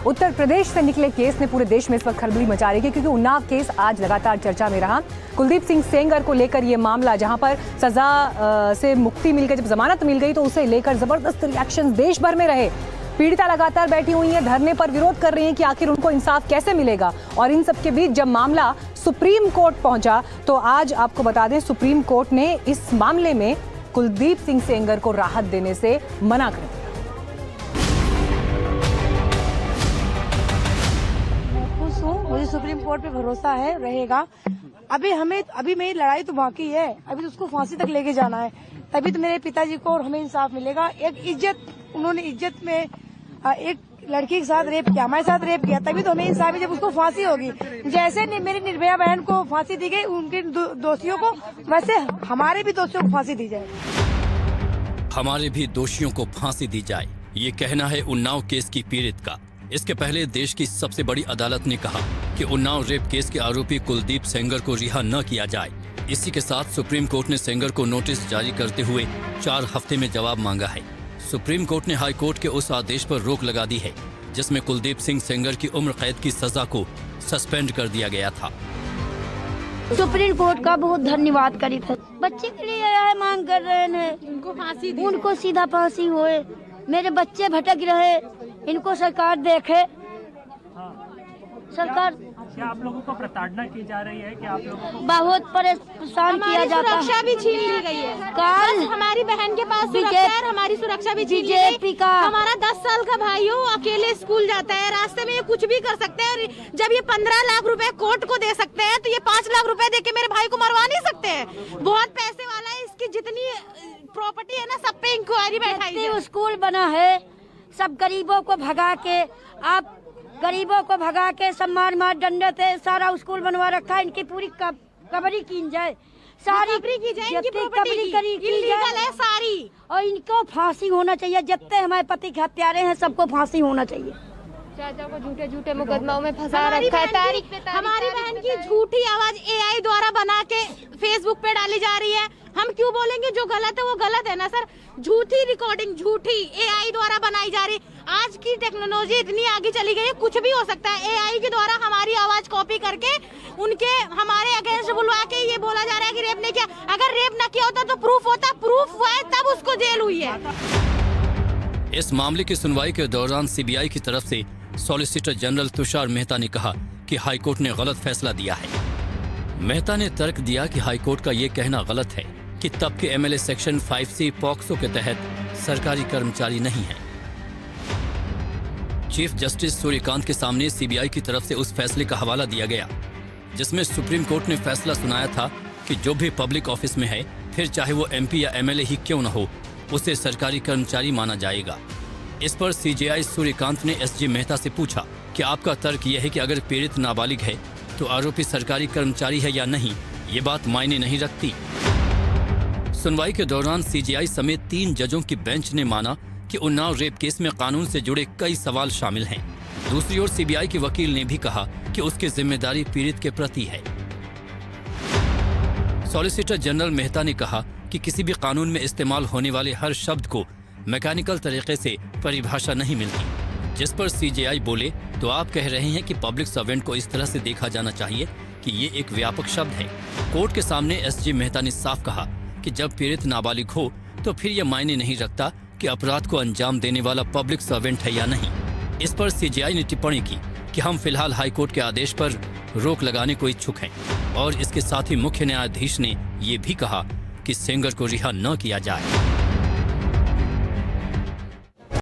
उत्तर प्रदेश से निकले केस ने पूरे देश में इस वक्त खलबली मचा रही है, क्योंकि उन्नाव केस आज लगातार चर्चा में रहा। कुलदीप सिंह सेंगर को लेकर ये मामला, जहां पर सजा से मुक्ति मिल गई, जब जमानत मिल गई तो उसे लेकर जबरदस्त रिएक्शन देश भर में रहे। पीड़िता लगातार बैठी हुई है, धरने पर विरोध कर रही हैं कि आखिर उनको इंसाफ कैसे मिलेगा। और इन सब के बीच जब मामला सुप्रीम कोर्ट पहुंचा तो आज आपको बता दें, सुप्रीम कोर्ट ने इस मामले में कुलदीप सिंह सेंगर को राहत देने से मना कर दिया। मुझे सुप्रीम कोर्ट पे भरोसा है, रहेगा। अभी मेरी लड़ाई तो बाकी है, अभी तो उसको फांसी तक लेके जाना है, तभी तो मेरे पिताजी को और हमें इंसाफ मिलेगा। एक इज्जत, उन्होंने इज्जत में एक लड़की के साथ रेप किया, हमारे साथ रेप किया, तभी तो हमें इंसाफ है। जब उसको फांसी होगी, जैसे मेरी निर्भया बहन को फांसी दी गई, उनके दोषियों को, वैसे हमारे भी दोषियों को फांसी दी जाए। हमारे भी दोषियों को फांसी दी जाए, ये कहना है उन्नाव केस की पीड़ित का। इसके पहले देश की सबसे बड़ी अदालत ने कहा कि उन्नाव रेप केस के आरोपी कुलदीप सेंगर को रिहा न किया जाए। इसी के साथ सुप्रीम कोर्ट ने सेंगर को नोटिस जारी करते हुए 4 हफ्ते में जवाब मांगा है। सुप्रीम कोर्ट ने हाई कोर्ट के उस आदेश पर रोक लगा दी है जिसमें कुलदीप सिंह सेंगर की उम्र कैद की सजा को सस्पेंड कर दिया गया था। सुप्रीम कोर्ट का बहुत धन्यवाद करी था। बच्चे के लिए आया है, मांग कर रहे हैं उनको फांसी, उनको सीधा फांसी होए। मेरे बच्चे भटक रहे, इनको सरकार देखे। सरकार क्या आप लोगों को प्रताड़ना की जा रही है? कि आप लोगों को बहुत परेशान किया जाता है। सुरक्षा भी छीन ली गई है। कल हमारी बहन के पास सुरक्षा है, हमारी सुरक्षा भी छीन ली गई। हमारा 10 साल का भाई हो, अकेले स्कूल जाता है, रास्ते में ये कुछ भी कर सकते हैं। जब ये 15 लाख रुपए कोर्ट को दे सकते हैं, तो ये 5 लाख रुपए देके मेरे भाई को मरवा नहीं सकते हैं। बहुत पैसे वाला है, इसकी जितनी प्रॉपर्टी है ना, सब पे इंक्वायरी बैठाई है। स्कूल बना है, सब गरीबों को भगा के, आप गरीबों को भगा के सब मार डंडे से सारा स्कूल बनवा रखा है। इनकी पूरी कबरी की जाए, सारी की जाए, इनकी कबरी की जाए सारी, और इनको फांसी होना चाहिए। जितने हमारे पति के हत्यारे हैं, सबको फांसी होना चाहिए। चाचा को झूठे झूठे मुकदमाओं में फंसा रखा है। तारीख पे हमारी बहन की झूठी आवाज AI द्वारा बना के फेसबुक पे डाली जा रही है। हम क्यों बोलेंगे? जो गलत है वो गलत है ना सर। झूठी रिकॉर्डिंग, झूठी AI द्वारा बनाई जा रही। आज की टेक्नोलॉजी इतनी आगे चली गई है, कुछ भी हो सकता है। AI के द्वारा हमारी आवाज कॉपी करके उनके हमारे अगेंस्ट बुलवा के ये बोला जा रहा है कि रेप नहीं किया। अगर रेप न किया होता तो प्रूफ होता, प्रूफ हुआ है तब उसको जेल हुई है। इस मामले की सुनवाई के दौरान CBI की तरफ से सॉलिसिटर जनरल तुषार मेहता ने कहा कि हाईकोर्ट ने गलत फैसला दिया है। मेहता ने तर्क दिया कि हाईकोर्ट का ये कहना गलत है कि तब के MLA सेक्शन 5C पॉक्सो के तहत सरकारी कर्मचारी नहीं है। चीफ जस्टिस सूर्यकांत के सामने CBI की तरफ से उस फैसले का हवाला दिया गया जिसमें सुप्रीम कोर्ट ने फैसला सुनाया था कि जो भी पब्लिक ऑफिस में है, फिर चाहे वो MP या MLA ही क्यों न हो, उसे सरकारी कर्मचारी माना जाएगा। इस पर CJI सूर्यकांत ने SG मेहता से पूछा कि आपका तर्क यह है कि अगर पीड़ित नाबालिग है तो आरोपी सरकारी कर्मचारी है या नहीं, ये बात मायने नहीं रखती। सुनवाई के दौरान CJI समेत 3 जजों की बेंच ने माना कि उन्नाव रेप केस में कानून से जुड़े कई सवाल शामिल हैं। दूसरी ओर CBI के वकील ने भी कहा कि उसकी जिम्मेदारी पीड़ित के प्रति है। सॉलिसिटर जनरल मेहता ने कहा कि किसी भी कानून में इस्तेमाल होने वाले हर शब्द को मैकेनिकल तरीके से परिभाषा नहीं मिलती। जिस पर CJI बोले, तो आप कह रहे हैं कि पब्लिक सर्वेंट को इस तरह से देखा जाना चाहिए कि ये एक व्यापक शब्द है। कोर्ट के सामने SG मेहता ने साफ कहा कि जब पीड़ित नाबालिग हो तो फिर यह मायने नहीं रखता कि अपराध को अंजाम देने वाला पब्लिक सर्वेंट है या नहीं। इस पर CJI ने टिप्पणी की कि हम फिलहाल हाईकोर्ट के आदेश पर रोक लगाने को इच्छुक हैं और इसके साथ ही मुख्य न्यायाधीश ने ये भी कहा कि सेंगर को रिहा न किया जाए।